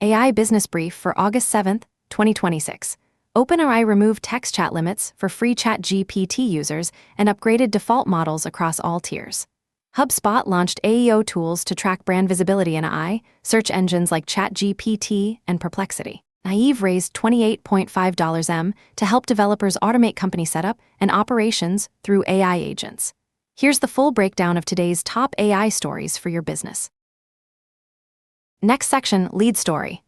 AI Business Brief for August 7, 2026. OpenAI removed text chat limits for free ChatGPT users and upgraded default models across all tiers. HubSpot launched AEO tools to track brand visibility in AI, search engines like ChatGPT and Perplexity. Naive raised $28.5 million to help developers automate company setup and operations through AI agents. Here's the full breakdown of today's top AI stories for your business. Next section, lead story.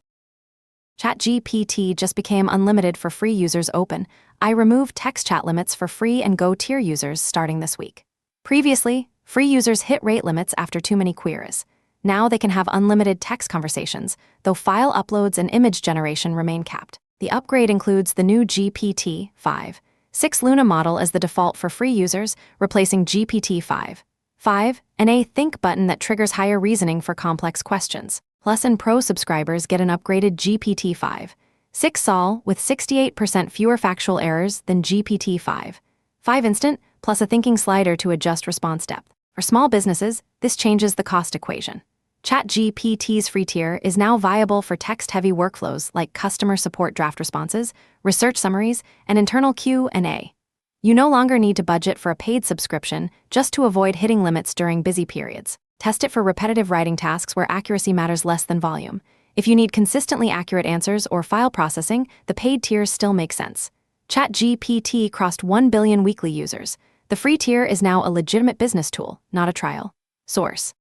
ChatGPT just became unlimited for free users. OpenAI removed text chat limits for free and Go tier users starting this week. Previously, free users hit rate limits after too many queries. Now they can have unlimited text conversations, though file uploads and image generation remain capped. The upgrade includes the new GPT-5.6 Luna model as the default for free users, replacing GPT-5.5 and a Think button that triggers higher reasoning for complex questions. Plus and Pro subscribers get an upgraded GPT-5.6 Sol with 68% fewer factual errors than GPT-5.5 Instant, plus a thinking slider to adjust response depth. For small businesses, this changes the cost equation. ChatGPT's free tier is now viable for text-heavy workflows like customer support draft responses, research summaries, and internal Q&A. You no longer need to budget for a paid subscription just to avoid hitting limits during busy periods. Test it for repetitive writing tasks where accuracy matters less than volume. If you need consistently accurate answers or file processing, the paid tiers still make sense. ChatGPT crossed 1 billion weekly users. The free tier is now a legitimate business tool, not a trial. Source.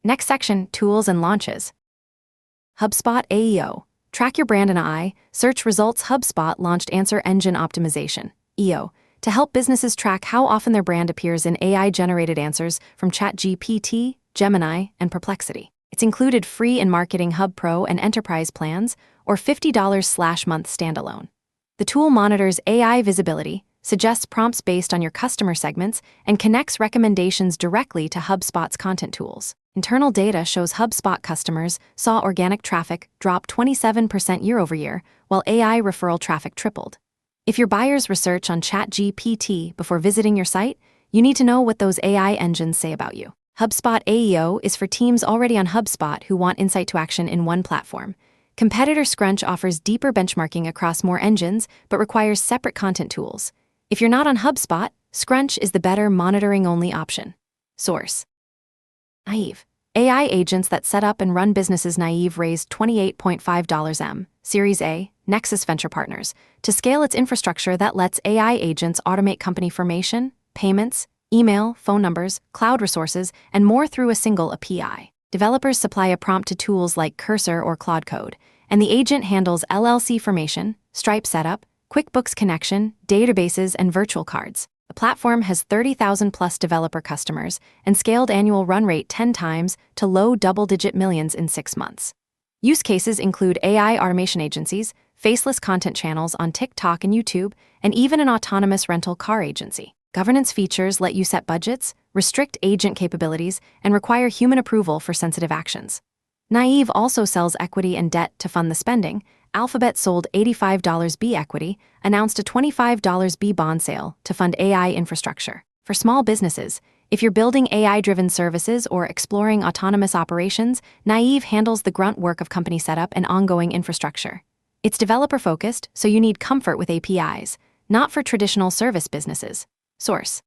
Next section, tools and launches. HubSpot AEO. Track your brand in AI. Search results. HubSpot launched Answer Engine Optimization, EO, to help businesses track how often their brand appears in AI-generated answers from ChatGPT, Gemini, and Perplexity. It's included free in Marketing Hub Pro and Enterprise plans, or $50/month standalone. The tool monitors AI visibility, suggests prompts based on your customer segments, and connects recommendations directly to HubSpot's content tools. Internal data shows HubSpot customers saw organic traffic drop 27% year-over-year, while AI referral traffic tripled. If your buyers research on ChatGPT before visiting your site, you need to know what those AI engines say about you. HubSpot AEO is for teams already on HubSpot who want insight to action in one platform. Competitor Scrunch offers deeper benchmarking across more engines but requires separate content tools. If you're not on HubSpot, Scrunch is the better monitoring-only option. Source. Naive. AI agents that set up and run businesses. Naive raised $28.5 million, Series A, Nexus Venture Partners, to scale its infrastructure that lets AI agents automate company formation, payments, email, phone numbers, cloud resources, and more through a single API. Developers supply a prompt to tools like Cursor or Claude Code, and the agent handles LLC formation, Stripe setup, QuickBooks connection, databases, and virtual cards. The platform has 30,000-plus developer customers and scaled annual run rate 10 times to low double-digit millions in 6 months. Use cases include AI automation agencies, faceless content channels on TikTok and YouTube, and even an autonomous rental car agency. Governance features let you set budgets, restrict agent capabilities, and require human approval for sensitive actions. Naive also sells equity and debt to fund the spending. Alphabet sold $85 equity, announced a $25 bond sale to fund AI infrastructure. For small businesses, if you're building AI-driven services or exploring autonomous operations, Naive handles the grunt work of company setup and ongoing infrastructure. It's developer-focused, so you need comfort with APIs, not for traditional service businesses. Source.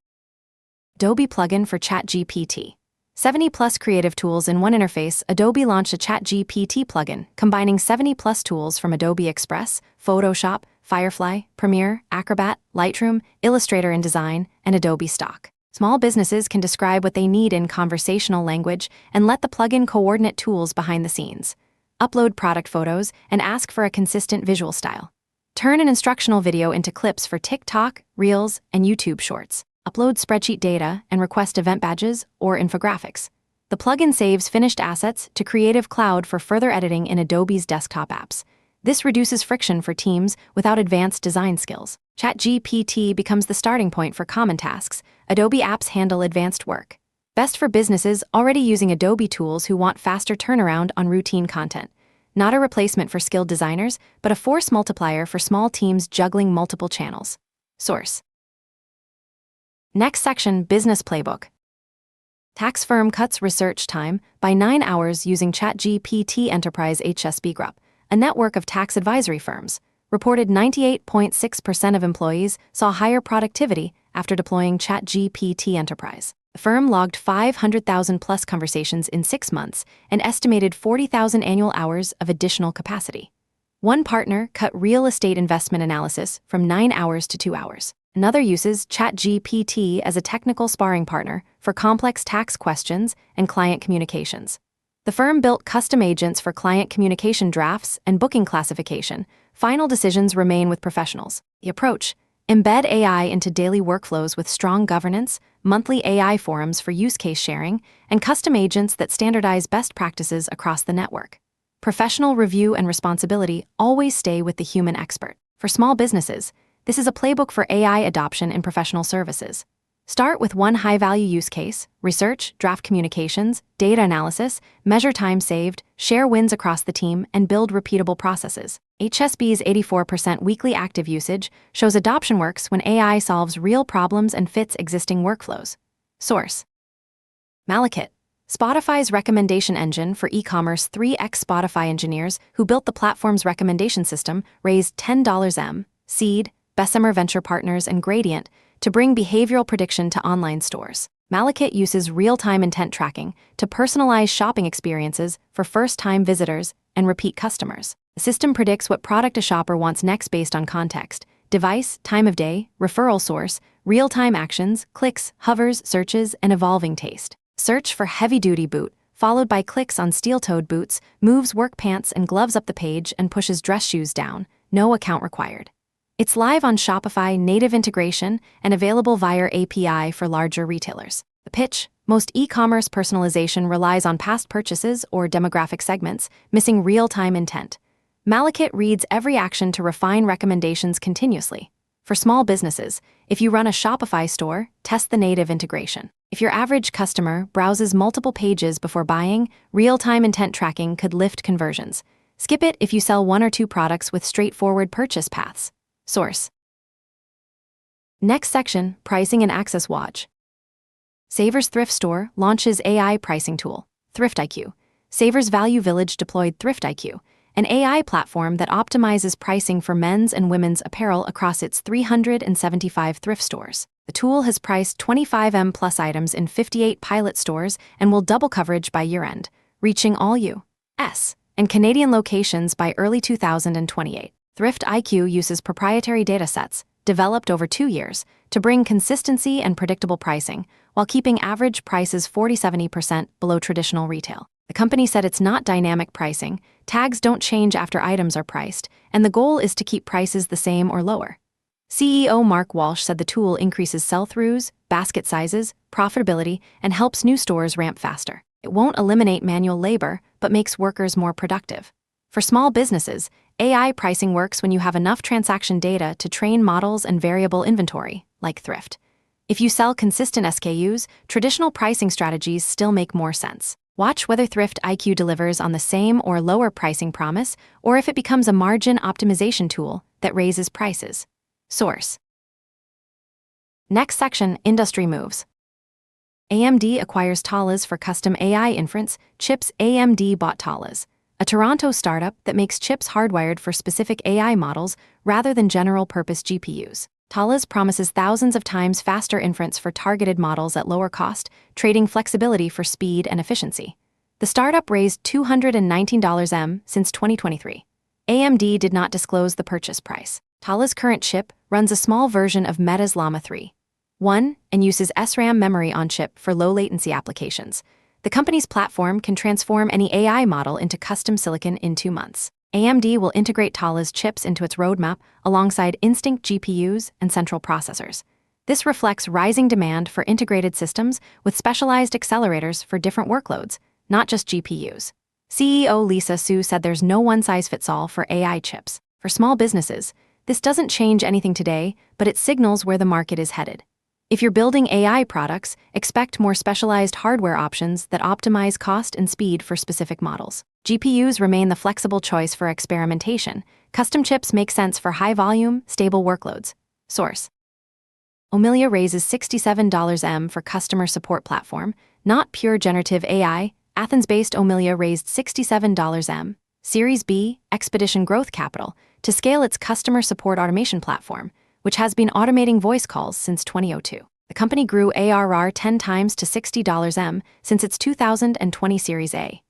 Adobe plugin for ChatGPT. 70-plus creative tools in one interface. Adobe launched a ChatGPT plugin combining 70-plus tools from Adobe Express, Photoshop, Firefly, Premiere, Acrobat, Lightroom, Illustrator, InDesign, and Adobe Stock. Small businesses can describe what they need in conversational language and let the plugin coordinate tools behind the scenes. Upload product photos and ask for a consistent visual style. Turn an instructional video into clips for TikTok, Reels, and YouTube Shorts. Upload spreadsheet data and request event badges or infographics. The plugin saves finished assets to Creative Cloud for further editing in Adobe's desktop apps. This reduces friction for teams without advanced design skills. ChatGPT becomes the starting point for common tasks. Adobe apps handle advanced work. Best for businesses already using Adobe tools who want faster turnaround on routine content. Not a replacement for skilled designers, but a force multiplier for small teams juggling multiple channels. Source. Next section, Business Playbook. Tax firm cuts research time by 9 hours using ChatGPT. Enterprise HSB Group, a network of tax advisory firms, reported 98.6% of employees saw higher productivity after deploying ChatGPT Enterprise. The firm logged 500,000 plus conversations in 6 months and estimated 40,000 annual hours of additional capacity. One partner cut real estate investment analysis from 9 hours to 2 hours. Another uses ChatGPT as a technical sparring partner for complex tax questions and client communications. The firm built custom agents for client communication drafts and booking classification. Final decisions remain with professionals. The approach: embed AI into daily workflows with strong governance, monthly AI forums for use case sharing, and custom agents that standardize best practices across the network. Professional review and responsibility always stay with the human expert. For small businesses, this is a playbook for AI adoption in professional services. Start with one high-value use case: research, draft communications, data analysis, measure time saved, share wins across the team, and build repeatable processes. HSB's 84% weekly active usage shows adoption works when AI solves real problems and fits existing workflows. Source: Malekith, Spotify's recommendation engine for e-commerce. 3x Spotify engineers who built the platform's recommendation system raised $10 M, seed, Bessemer Venture Partners, and Gradient to bring behavioral prediction to online stores. Malekith uses real-time intent tracking to personalize shopping experiences for first-time visitors and repeat customers. The system predicts what product a shopper wants next based on context, device, time of day, referral source, real-time actions, clicks, hovers, searches, and evolving taste. Search for heavy-duty boot, followed by clicks on steel-toed boots, moves work pants and gloves up the page and pushes dress shoes down. No account required. It's live on Shopify, native integration, and available via API for larger retailers. The pitch: most e-commerce personalization relies on past purchases or demographic segments, missing real-time intent. Malekith reads every action to refine recommendations continuously. For small businesses, if you run a Shopify store, test the native integration. If your average customer browses multiple pages before buying, real-time intent tracking could lift conversions. Skip it if you sell 1 or 2 products with straightforward purchase paths. Source: Next section, pricing and access. Watch. Savers Thrift Store launches AI pricing tool, Thrift IQ. Savers Value Village deployed Thrift IQ, an AI platform that optimizes pricing for men's and women's apparel across its 375 thrift stores. The tool has priced 25M plus items in 58 pilot stores and will double coverage by year-end, reaching all U.S. and Canadian locations by early 2028. Thrift IQ uses proprietary datasets, developed over 2 years, to bring consistency and predictable pricing, while keeping average prices 40-70% below traditional retail. The company said it's not dynamic pricing, tags don't change after items are priced, and the goal is to keep prices the same or lower. CEO Mark Walsh said the tool increases sell-throughs, basket sizes, profitability, and helps new stores ramp faster. It won't eliminate manual labor, but makes workers more productive. For small businesses, AI pricing works when you have enough transaction data to train models and variable inventory, like thrift. If you sell consistent SKUs, traditional pricing strategies still make more sense. Watch whether Thrift IQ delivers on the same or lower pricing promise, or if it becomes a margin optimization tool that raises prices. Source: Next section, industry moves. AMD acquires Talas for custom AI inference chips. AMD bought Talas, a Toronto startup that makes chips hardwired for specific AI models rather than general-purpose GPUs. Talas promises thousands of times faster inference for targeted models at lower cost, trading flexibility for speed and efficiency. The startup raised $219 M since 2023. AMD did not disclose the purchase price. Talas' current chip runs a small version of Meta's Llama 3.1 and uses SRAM memory on chip for low-latency applications. The company's platform can transform any AI model into custom silicon in 2 months. AMD will integrate Talas' chips into its roadmap alongside Instinct GPUs and central processors. This reflects rising demand for integrated systems with specialized accelerators for different workloads, not just GPUs. CEO Lisa Su said there's no one-size-fits-all for AI chips. For small businesses, this doesn't change anything today, but it signals where the market is headed. If you're building AI products, expect more specialized hardware options that optimize cost and speed for specific models. GPUs remain the flexible choice for experimentation. Custom chips make sense for high-volume, stable workloads. Source: Omilia raises $67 M for customer support platform. not pure generative AI, Athens-based Omilia raised $67 Series B Expedition Growth Capital to scale its customer support automation platform, which has been automating voice calls since 2002. The company grew ARR 10 times to $60 since its 2020 Series A.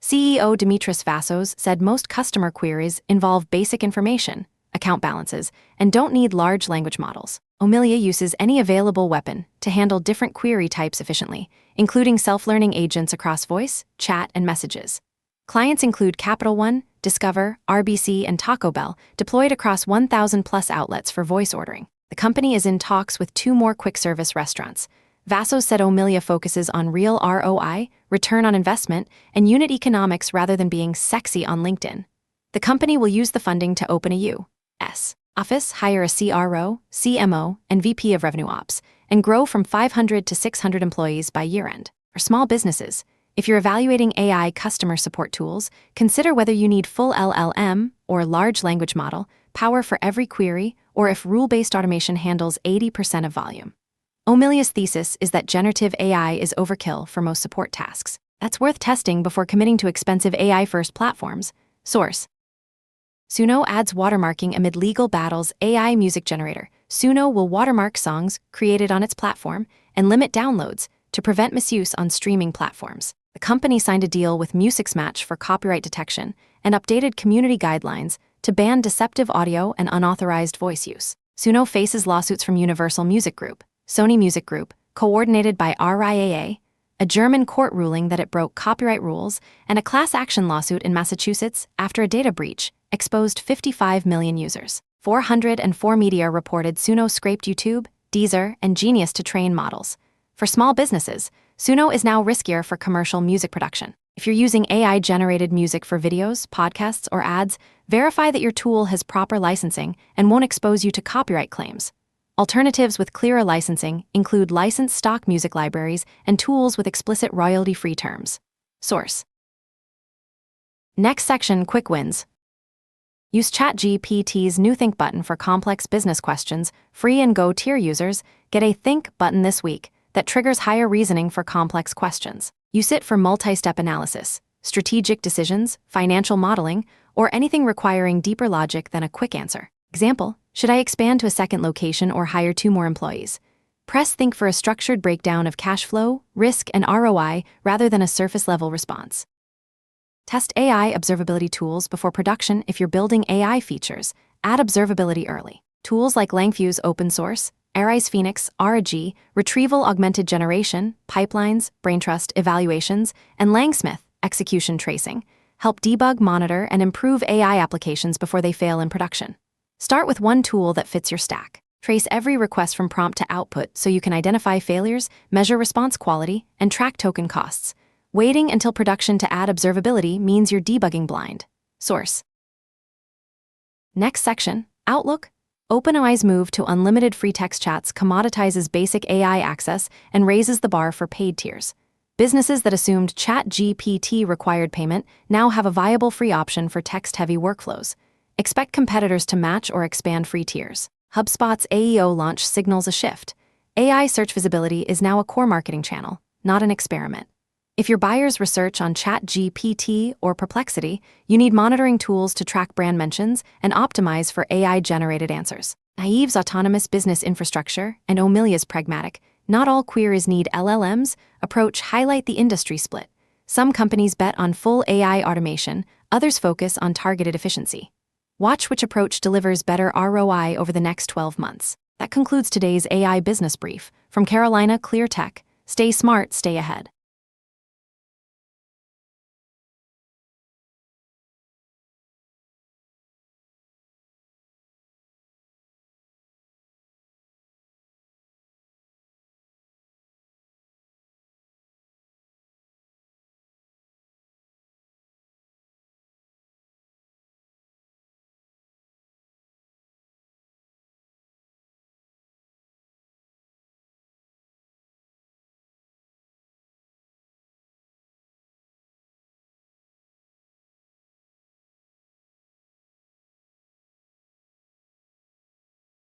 CEO Dimitris Vassos said most customer queries involve basic information, account balances, and don't need large language models. Omilia uses any available weapon to handle different query types efficiently, including self-learning agents across voice, chat, and messages. Clients include Capital One, Discover, RBC, and Taco Bell, deployed across 1,000+ outlets for voice ordering. The company is in talks with 2 more quick-service restaurants. Vassos said Omilia focuses on real ROI, return on investment, and unit economics rather than being sexy on LinkedIn. The company will use the funding to open a U.S. office, hire a CRO, CMO, and VP of Revenue Ops, and grow from 500 to 600 employees by year-end. For small businesses, if you're evaluating AI customer support tools, consider whether you need full LLM or large language model, power for every query, or if rule-based automation handles 80% of volume. Omilia's thesis is that generative AI is overkill for most support tasks. That's worth testing before committing to expensive AI-first platforms. Source: Suno adds watermarking amid legal battles. AI music generator Suno will watermark songs created on its platform and limit downloads to prevent misuse on streaming platforms. The company signed a deal with Musicsmatch for copyright detection and updated community guidelines to ban deceptive audio and unauthorized voice use. Suno faces lawsuits from Universal Music Group, Sony Music Group, coordinated by RIAA, a German court ruling that it broke copyright rules, and a class action lawsuit in Massachusetts after a data breach exposed 55 million users. 404 Media reported Suno scraped YouTube, Deezer, and Genius to train models. For small businesses, Suno is now riskier for commercial music production. If you're using AI-generated music for videos, podcasts, or ads, verify that your tool has proper licensing and won't expose you to copyright claims. Alternatives with clearer licensing include licensed stock music libraries and tools with explicit royalty-free terms. Source: Next section, quick wins. Use ChatGPT's new Think button for complex business questions. Free and Go tier users get a Think button this week that triggers higher reasoning for complex questions. Use it for multi-step analysis, strategic decisions, financial modeling, or anything requiring deeper logic than a quick answer. Example: should I expand to a second location or hire 2 more employees? Press Think for a structured breakdown of cash flow, risk, and ROI rather than a surface-level response. Test AI observability tools before production. If you're building AI features, add observability early. Tools like Langfuse open source, Arise Phoenix, RAG, retrieval augmented generation, pipelines, Braintrust evaluations, and Langsmith execution tracing help debug, monitor, and improve AI applications before they fail in production. Start with one tool that fits your stack. Trace every request from prompt to output so you can identify failures, measure response quality, and track token costs. Waiting until production to add observability means you're debugging blind. Source: Next section, Outlook. OpenAI's move to unlimited free text chats commoditizes basic AI access and raises the bar for paid tiers. Businesses that assumed ChatGPT required payment now have a viable free option for text-heavy workflows. Expect competitors to match or expand free tiers. HubSpot's AEO launch signals a shift. AI search visibility is now a core marketing channel, not an experiment. If your buyers research on ChatGPT or Perplexity, you need monitoring tools to track brand mentions and optimize for AI-generated answers. Naive's autonomous business infrastructure and Omilia's pragmatic, not all queries need LLMs, approach highlight the industry split. Some companies bet on full AI automation, others focus on targeted efficiency. Watch which approach delivers better ROI over the next 12 months. That concludes today's AI Business Brief. From Carolina Clear Tech, stay smart, stay ahead.